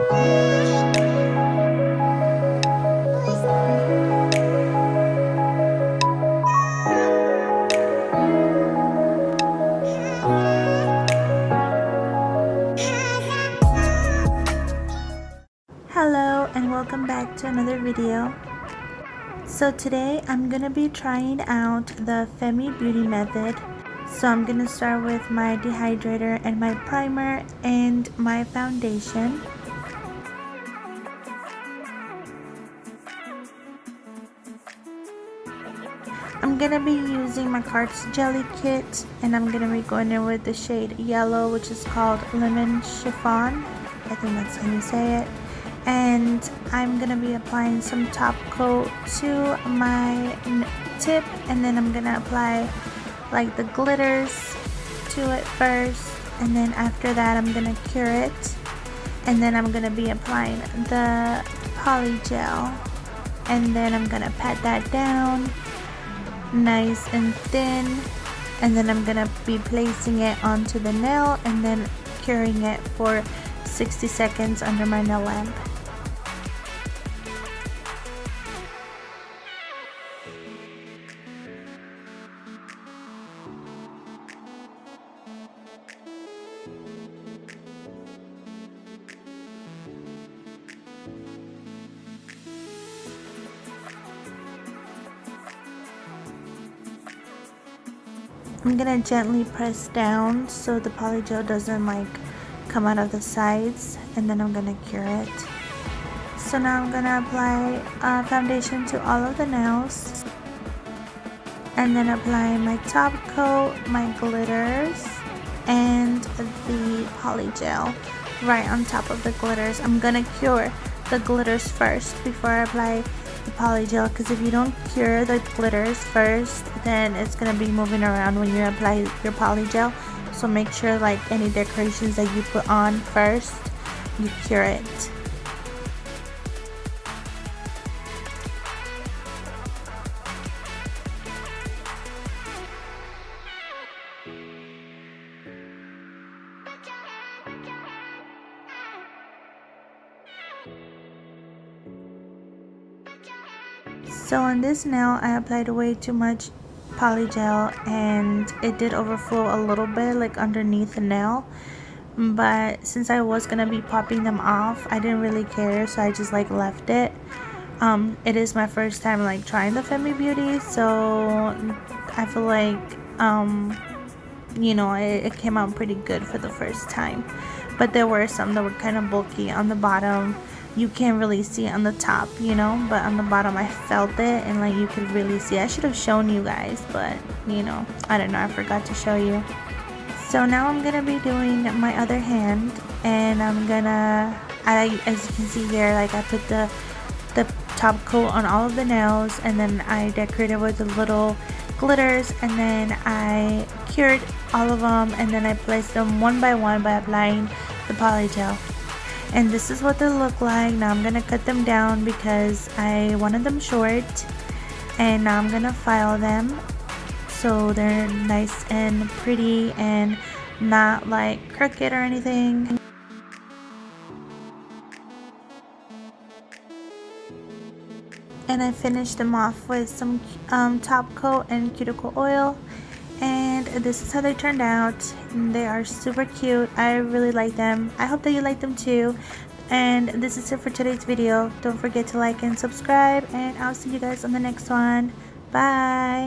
Hello and welcome back to another video. So today I'm gonna be trying out the Femi Beaty method. So I'm gonna start with my dehydrator and my primer and my foundation. I'm gonna be using MAKART's jelly kit, and I'm gonna be going in with the shade yellow, which is called Lemon Chiffon. I think that's how you say it. And I'm gonna be applying some top coat to my tip, and then I'm gonna apply like the glitters to it first, and then after that I'm gonna cure it, and then I'm gonna be applying the polygel, and then I'm gonna pat that down nice and thin, and then I'm gonna be placing it onto the nail and then curing it for 60 seconds under my nail lamp. I'm gonna gently press down so the polygel doesn't like come out of the sides, and then I'm gonna cure it. So now I'm gonna apply foundation to all of the nails, and then apply my top coat, my glitters, and the polygel right on top of the glitters. I'm gonna cure the glitters first before I apply the polygel, because if you don't cure the glitters first, then it's gonna be moving around when you apply your polygel. So make sure like any decorations that you put on first, you cure it. So on this nail I applied way too much polygel, and it did overflow a little bit like underneath the nail, but since I was gonna be popping them off, I didn't really care, so I just like left it. It is my first time like trying the Femi Beaty, so I feel like you know, it came out pretty good for the first time, but there were some that were kind of bulky on the bottom. You can't really see it on the top, you know, but on the bottom I felt it, and like you could really see. I should have shown you guys, but you know, I don't know, I forgot to show you. So now I'm gonna be doing my other hand, and I'm gonna, as you can see here, like I put the top coat on all of the nails, and then I decorated with the little glitters, and then I cured all of them, and then I placed them one by one by applying the polygel. And this is what they look like. Now I'm gonna cut them down because I wanted them short, and now I'm gonna file them so they're nice and pretty and not like crooked or anything. And I finished them off with some top coat and cuticle oil, and this is how they turned out. They are super cute. I really like them. I hope that you like them too. And this is it for today's video. Don't forget to like and subscribe, and I'll see you guys on the next one. Bye.